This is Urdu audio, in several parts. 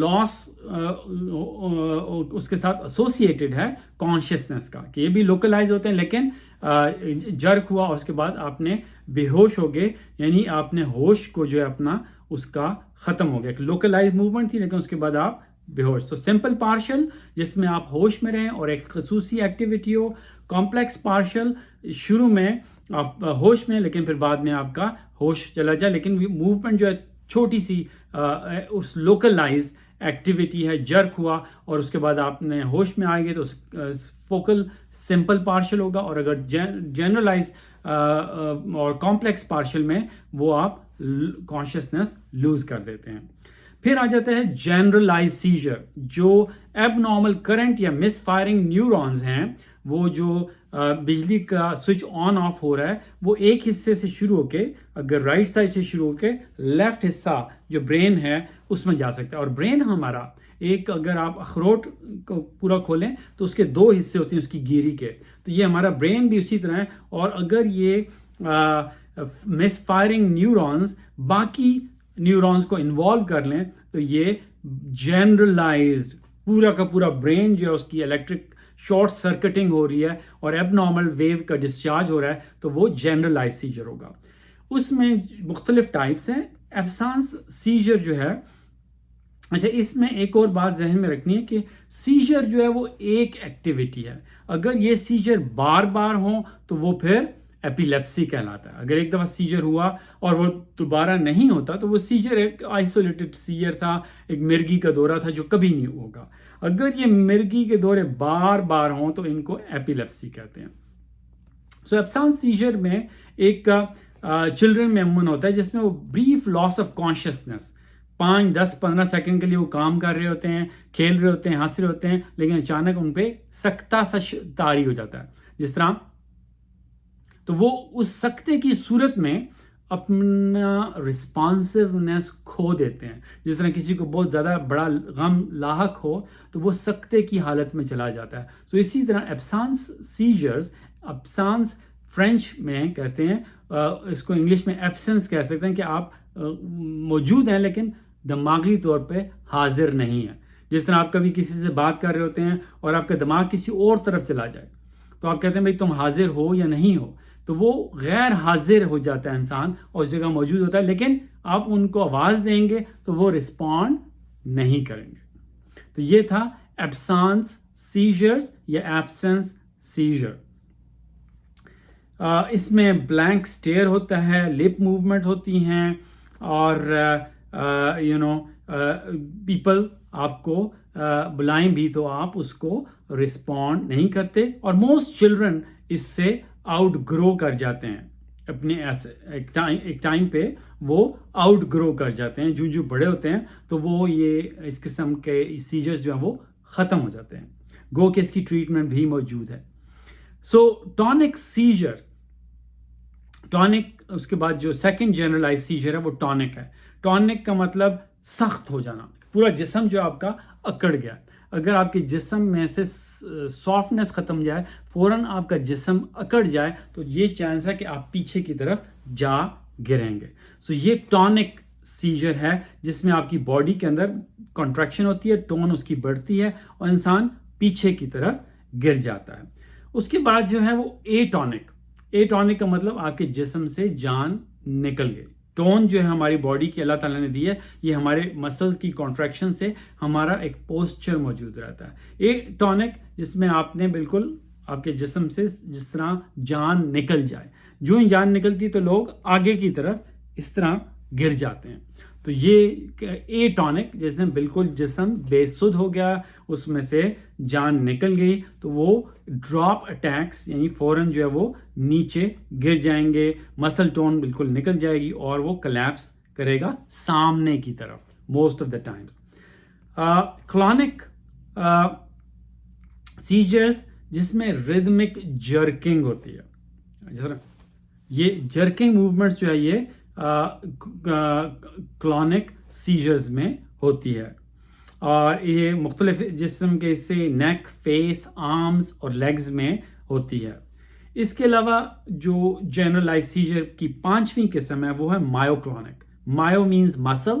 لاس اس کے ساتھ ایسوسیٹڈ ہے کانشیسنیس کا، کہ یہ بھی لوکلائز ہوتے ہیں، لیکن جرک ہوا اور اس کے بعد آپ نے بے ہوش ہو گئے، یعنی آپ نے ہوش کو جو ہے اپنا اس کا ختم ہو گیا، کہ لوکلائز موومنٹ تھی لیکن اس کے بعد آپ بے ہوش. تو سمپل پارشل جس میں آپ ہوش میں رہیں اور ایک خصوصی ایکٹیویٹی ہو. کمپلیکس پارشل شروع میں آپ ہوش میں لیکن پھر بعد میں آپ کا ہوش چلا جائے، لیکن موومنٹ جو ہے چھوٹی سی اس لوکلائز ایکٹیویٹی ہے، جرک ہوا اور اس کے بعد آپ نے ہوش میں آئے گے تو فوکل سمپل پارشل ہوگا، اور اگر جنرلائز اور کمپلیکس پارشل میں وہ آپ کانشیسنیس لوز کر دیتے ہیں. پھر آ جاتا ہے جنرلائز سیجر، جو ایب نارمل کرنٹ یا مس فائرنگ نیورونز ہیں، وہ جو بجلی کا سوئچ آن آف ہو رہا ہے وہ ایک حصے سے شروع ہو کے، اگر رائٹ سائڈ سے شروع ہو کے لیفٹ حصہ جو برین ہے اس میں جا سکتا ہے. اور برین ہمارا ایک، اگر آپ اخروٹ کو پورا کھولیں تو اس کے دو حصے ہوتے ہیں اس کی گیری کے، تو یہ ہمارا برین بھی اسی طرح ہے. اور اگر یہ مس فائرنگ نیورونز باقی نیورونز کو انوالو کر لیں تو یہ جنرلائزڈ پورا کا پورا برین جو ہے اس کی الیکٹرک شارٹ سرکٹنگ ہو رہی ہے اور ایب نارمل ویو کا ڈسچارج ہو رہا ہے تو وہ جنرلائز سیجر ہوگا. اس میں مختلف ٹائپس ہیں. ایبسانس سیجر جو ہے، اچھا اس میں ایک اور بات ذہن میں رکھنی ہے کہ سیجر جو ہے وہ ایک ایکٹیویٹی ہے. اگر یہ سیجر بار بار ہوں تو وہ پھر ایپیلیپسی کہلاتا ہے. اگر ایک دفعہ سیجر ہوا اور وہ دوبارہ نہیں ہوتا تو وہ سیجر ایک آئسولیٹڈ سیجر تھا، ایک مرگی کا دورہ تھا جو کبھی نہیں ہوگا. اگر یہ مرگی کے دورے بار بار ہوں تو ان کو ایپیلیپسی کہتے ہیں. سو ایبسانس سیجر میں ایک چلڈرن میں عموماً ہوتا ہے جس میں وہ brief loss of consciousness, 5 10 15 second کے لیے وہ کام کر رہے ہوتے ہیں، کھیل رہے ہوتے ہیں، ہنس رہے ہوتے ہیں، لیکن اچانک ان پہ سکتہ سا طاری ہو جاتا ہے. جس طرح تو وہ اس سکتے کی صورت میں اپنا رسپانسونیس کھو دیتے ہیں. جس طرح کسی کو بہت زیادہ بڑا غم لاحق ہو تو وہ سکتے کی حالت میں چلا جاتا ہے. تو اسی طرح ایبسانس سیجرز، ایبسانس فرینچ میں کہتے ہیں، اس کو انگلش میں ایبسنس کہہ سکتے ہیں، کہ آپ موجود ہیں لیکن دماغی طور پہ حاضر نہیں ہیں. جس طرح آپ کبھی کسی سے بات کر رہے ہوتے ہیں اور آپ کا دماغ کسی اور طرف چلا جائے تو آپ کہتے ہیں بھائی تم حاضر ہو یا نہیں ہو، تو وہ غیر حاضر ہو جاتا ہے انسان اور اس جگہ موجود ہوتا ہے، لیکن آپ ان کو آواز دیں گے تو وہ رسپونڈ نہیں کریں گے. تو یہ تھا ایبسانس سیجرز یا ایبسنس سیجر. اس میں بلینک سٹیئر ہوتا ہے، لپ موومنٹ ہوتی ہیں، اور پیپل آپ کو بلائیں بھی تو آپ اس کو رسپونڈ نہیں کرتے. اور موسٹ چلڈرن اس سے آؤٹ گرو کر جاتے ہیں اپنے ایک ٹائم پہ وہ آؤٹ گرو کر جاتے ہیں. جو بڑے ہوتے ہیں تو وہ یہ اس قسم کے سیجرز جو ہیں وہ ختم ہو جاتے ہیں، گو کہ اس کی ٹریٹمنٹ بھی موجود ہے. سو ٹونک سیجر، ٹونک اس کے بعد جو سیکنڈ جنرلائز سیجر ہے وہ ٹونک ہے. ٹونک کا مطلب سخت ہو جانا، پورا جسم جو آپ کا اکڑ گیا. اگر آپ کے جسم میں سے سافٹنس ختم جائے، فوراً آپ کا جسم اکڑ جائے تو یہ چانس ہے کہ آپ پیچھے کی طرف جا گریں گے. سو یہ ٹونک سیجر ہے جس میں آپ کی باڈی کے اندر کنٹریکشن ہوتی ہے، ٹون اس کی بڑھتی ہے اور انسان پیچھے کی طرف گر جاتا ہے. اس کے بعد جو ہے وہ اے ٹونک. اے ٹونک کا مطلب آپ کے جسم سے جان نکل گئی. ٹون جو ہے ہماری باڈی کی اللہ تعالیٰ نے دی ہے، یہ ہمارے مسلز کی کانٹریکشن سے ہمارا ایک پوسچر موجود رہتا ہے. اے ٹونک جس میں آپ نے بالکل آپ کے جسم سے جس طرح جان نکل جائے، جو ہی جان نکلتی تو لوگ آگے کی طرف اس طرح گر جاتے ہیں. تو یہ اے ٹونک جس میں بالکل جسم بے سدھ ہو گیا، اس میں سے جان نکل گئی، تو وہ ڈراپ اٹیکس یعنی فوراً جو ہے وہ نیچے گر جائیں گے، مسل ٹون بالکل نکل جائے گی اور وہ کلیپس کرے گا سامنے کی طرف موسٹ آف دا ٹائمز. کلونک سیجرز جس میں ریدمک جرکنگ ہوتی ہے، یہ جرکنگ موومنٹس جو ہے یہ کلونک سیجرز میں ہوتی ہے. اور یہ مختلف جسم کے حصے نیک، فیس، آرمز اور لیگز میں ہوتی ہے. اس کے علاوہ جو جنرلائز سیجر کی 5ویں قسم ہے وہ ہے مایو کلونک. مایو مینز مسل،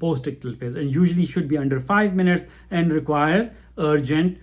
post-ictal phase and usually should be under 5 minutes and requires urgent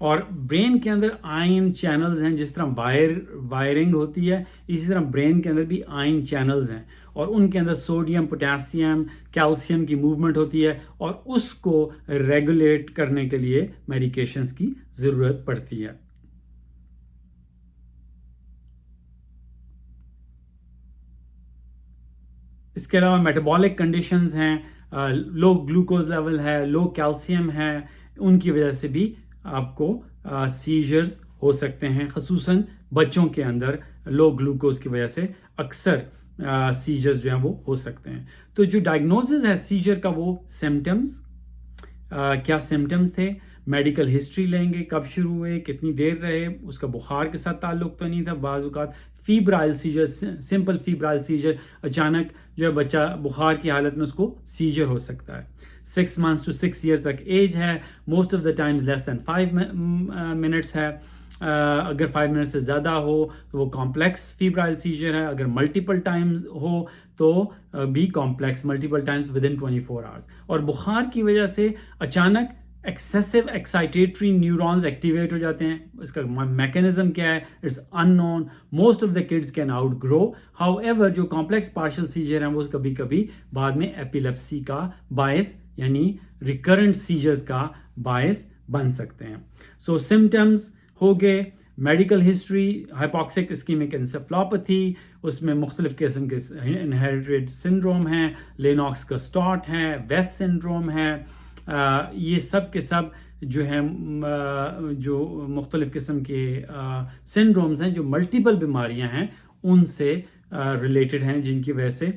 اور برین کے اندر آئن چینلز ہیں، جس طرح وائرنگ ہوتی ہے اسی طرح برین کے اندر بھی آئن چینلز ہیں، اور ان کے اندر سوڈیم، پوٹاسیم، کیلشیم کی موومنٹ ہوتی ہے، اور اس کو ریگولیٹ کرنے کے لیے میڈیکیشنز کی ضرورت پڑتی ہے۔ اس کے علاوہ میٹابولک کنڈیشنز ہیں، لو گلوکوز لیول ہے، لو کیلشیم ہے، ان کی وجہ سے بھی آپ کو سیجرز ہو سکتے ہیں، خصوصاً بچوں کے اندر لو گلوکوز کی وجہ سے اکثر سیجرز جو ہیں وہ ہو سکتے ہیں۔ تو جو ڈائگنوسز ہے سیجر کا، وہ سمٹمز، کیا سمٹمز تھے، میڈیکل ہسٹری لیں گے، کب شروع ہوئے، کتنی دیر رہے، اس کا بخار کے ساتھ تعلق تو نہیں تھا، بعض اوقات فیبرائل سیجر، سمپل فیبرائل سیجر، اچانک جو ہے بچہ بخار کی حالت میں اس کو سیجر ہو سکتا ہے۔ 6 months to 6 years تک ایج ہے، most of the times less than 5 minutes ہے، اگر 5 منٹ سے زیادہ ہو تو وہ کمپلیکس فیبرائل سیجر ہے، اگر ملٹیپل ٹائمز ہو تو بھی complex, multiple times within 24 hours۔ اور بخار کی وجہ سے اچانک ایکسیسو ایکسائٹیٹری نیورونز ایکٹیویٹ ہو جاتے ہیں، اس کا میکینزم کیا ہے، it's unknown, most of the kids can outgrow, however جو کمپلیکس پارشل سیجر ہیں وہ کبھی کبھی بعد میں ایپیلیپسی کا باعث، یعنی ریکرنٹ سیجرز کا باعث بن سکتے ہیں۔ سو سمٹمز ہو گئے، میڈیکل ہسٹری، ہائپوکسک اسکیمک انسیفلوپیتھی، اس میں مختلف قسم کے انہیریٹڈ سنڈروم ہیں، لینوکس کا اسٹاٹ ہے، ویسٹ سنڈروم ہے، یہ سب کے سب جو ہیں جو مختلف قسم کے سنڈرومز ہیں، جو ملٹیپل بیماریاں ہیں ان سے ریلیٹڈ ہیں، جن کی وجہ سے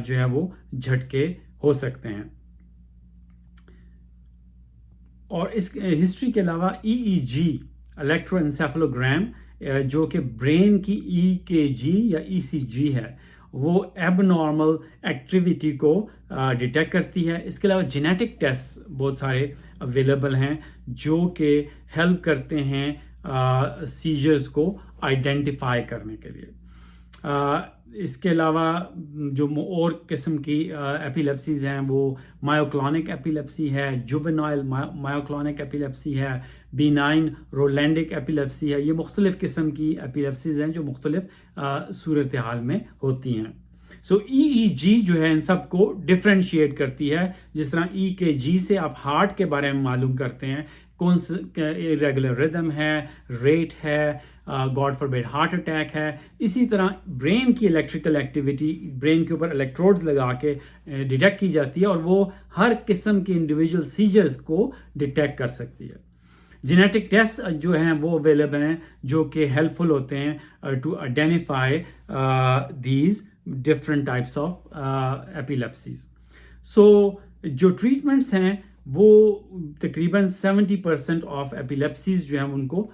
جو ہے وہ جھٹکے ہو سکتے ہیں۔ اور اس ہسٹری کے علاوہ EEG، الیکٹرو انسیفلوگرام، جو کہ برین کی EKG یا ECG ہے، وہ ایب نارمل ایکٹیویٹی کو ڈیٹیکٹ کرتی ہے۔ اس کے علاوہ جینیٹک ٹیسٹ بہت سارے اویلیبل ہیں جو کہ ہیلپ کرتے ہیں سیجرز کو آئیڈینٹیفائی کرنے کے لیے۔ اس کے علاوہ جو اور قسم کی ایپیلیپسیز ہیں وہ مایوکلونک ایپیلیپسی ہے، جوونائل مایوکلونک ایپیلیپسی ہے، بینائن رولینڈک ایپیلیپسی ہے، یہ مختلف قسم کی ایپیلیپسیز ہیں جو مختلف صورتحال میں ہوتی ہیں۔ سو EEG جو ہے ان سب کو ڈفرینشیٹ کرتی ہے، جس طرح EKG سے آپ ہارٹ کے بارے میں معلوم کرتے ہیں، کون سے ریگولر ردم ہے، ریٹ ہے، گاڈ فاربیڈ ہارٹ اٹیک ہے، اسی طرح برین کی الیکٹریکل ایکٹیویٹی برین کے اوپر الیکٹروڈز لگا کے ڈیٹیکٹ کی جاتی ہے، اور وہ ہر قسم کے انڈیویجول سیجرز کو ڈیٹیکٹ کر سکتی ہے۔ جینیٹک ٹیسٹ جو ہیں وہ اویلیبل ہیں جو کہ ہیلپ فل ہوتے ہیں to identify these different types of epilepsies. So جو ٹریٹمنٹس ہیں وہ تقریباً 70% آف ایپیلیپسیز جو ہیں ان کو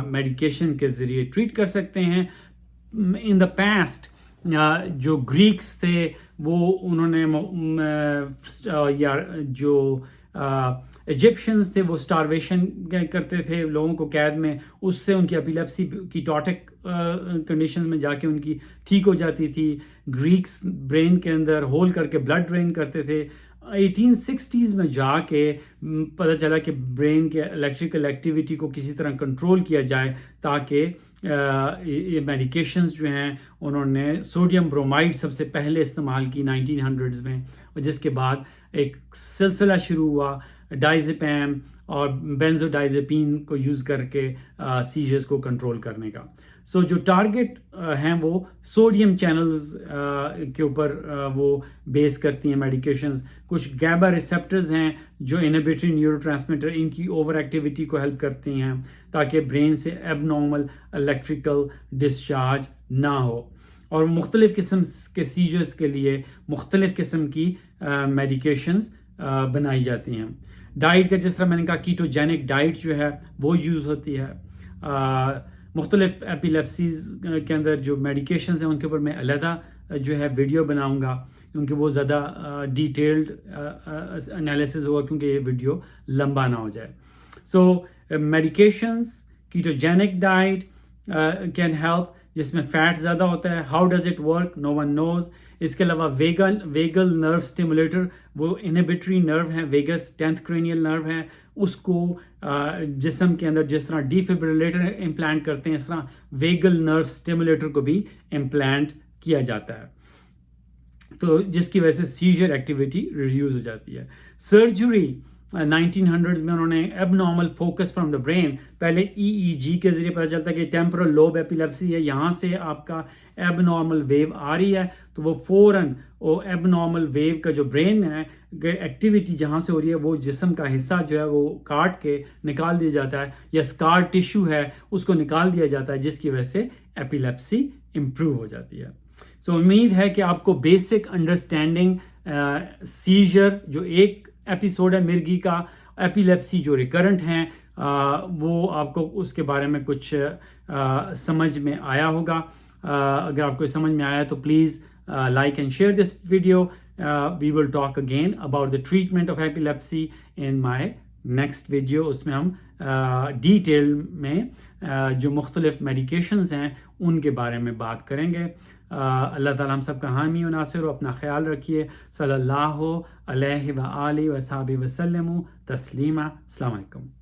میڈیکیشن کے ذریعے ٹریٹ کر سکتے ہیں۔ ان دا پاسٹ جو گریکس تھے وہ انہوں نے یا جو ایجپشنز تھے وہ سٹارویشن کرتے تھے لوگوں کو قید میں، اس سے ان کی ایپیلیپسی کی ٹاٹک کنڈیشن میں جا کے ان کی ٹھیک ہو جاتی تھی۔ گریکس برین کے اندر ہول کر کے بلڈ ڈرین کرتے تھے۔ 1860s میں جا کے پتہ چلا کہ برین کے الیکٹریکل ایکٹیویٹی کو کسی طرح کنٹرول کیا جائے تاکہ یہ میڈیکیشنز جو ہیں انہوں نے سوڈیم برومائڈ سب سے پہلے استعمال کی 1900s میں، اور جس کے بعد ایک سلسلہ شروع ہوا ڈائزیپام اور بینزوڈائزیپین کو یوز کر کے سیجرز کو کنٹرول کرنے کا۔ سو جو ٹارگٹ ہیں وہ سوڈیم چینلز کے اوپر وہ بیس کرتی ہیں میڈیکیشنز۔ کچھ گیبا ریسیپٹرز ہیں جو انہیبیٹری نیورو ٹرانسمیٹر، ان کی اوور ایکٹیویٹی کو ہیلپ کرتی ہیں تاکہ برین سے ایب نارمل الیکٹریکل ڈسچارج نہ ہو، اور مختلف قسم کے سیجرز کے لیے مختلف قسم کی میڈیکیشنز بنائی جاتی ہیں۔ ڈائٹ کا جس طرح میں نے کہا کیٹوجینک ڈائٹ جو ہے وہ یوز ہوتی ہے۔ مختلف ایپیلیپسیز کے اندر جو میڈیکیشنز ہیں ان کے اوپر میں علیحدہ جو ہے ویڈیو بناؤں گا، کیونکہ وہ زیادہ ڈیٹیلڈ انالیسز ہوگا، کیونکہ یہ ویڈیو لمبا نہ ہو جائے۔ So medications, ketogenic diet can help, جس میں فیٹ زیادہ ہوتا ہے۔ How does it work, no one knows. اس کے علاوہ ویگل نرو اسٹیمولیٹر، وہ انہیبیٹری نرو ہے، ویگس 10th کرینیل نرو ہے، اس کو جسم کے اندر جس طرح ڈیفیبریلیٹر امپلانٹ کرتے ہیں اس طرح ویگل نرو اسٹیمولیٹر کو بھی امپلانٹ کیا جاتا ہے، تو جس کی وجہ سے سیجر ایکٹیویٹی ریڈیوز ہو جاتی ہے۔ سرجری 1900s میں انہوں نے abnormal focus from the brain, پہلے EEG کے ذریعے پتہ چلتا ہے کہ ٹیمپورل لوب ایپیلیپسی ہے، یہاں سے آپ کا ایب نارمل ویو آ رہی ہے، تو وہ فوراً وہ ایب نارمل ویو کا جو برین ہے ایکٹیویٹی جہاں سے ہو رہی ہے وہ جسم کا حصہ جو ہے وہ کاٹ کے نکال دیا جاتا ہے، یا اسکار ٹیشو ہے اس کو نکال دیا جاتا ہے، جس کی وجہ سے ایپیلیپسی امپروو ہو جاتی ہے۔ سو امید ہے کہ آپ کو بیسک انڈرسٹینڈنگ سیجر جو ایک ایپیسوڈ ہے مرگی کا، ایپیلیپسی جو ریکرنٹ ہیں وہ آپ کو اس کے بارے میں کچھ سمجھ میں آیا ہوگا۔ اگر آپ کو سمجھ میں آیا تو please like and share this video. We will talk again about the treatment of epilepsy in my next video. اس میں ہم ڈیٹیل میں جو مختلف میڈیکیشنز ہیں ان کے بارے میں بات کریں گے۔ اللہ تعالیٰ ہم سب کا حامی و ناصر ہو، اپنا خیال رکھیے۔ صلی اللہ علیہ وآلہ وصحبہ وسلم تسلیما۔ السلام علیکم۔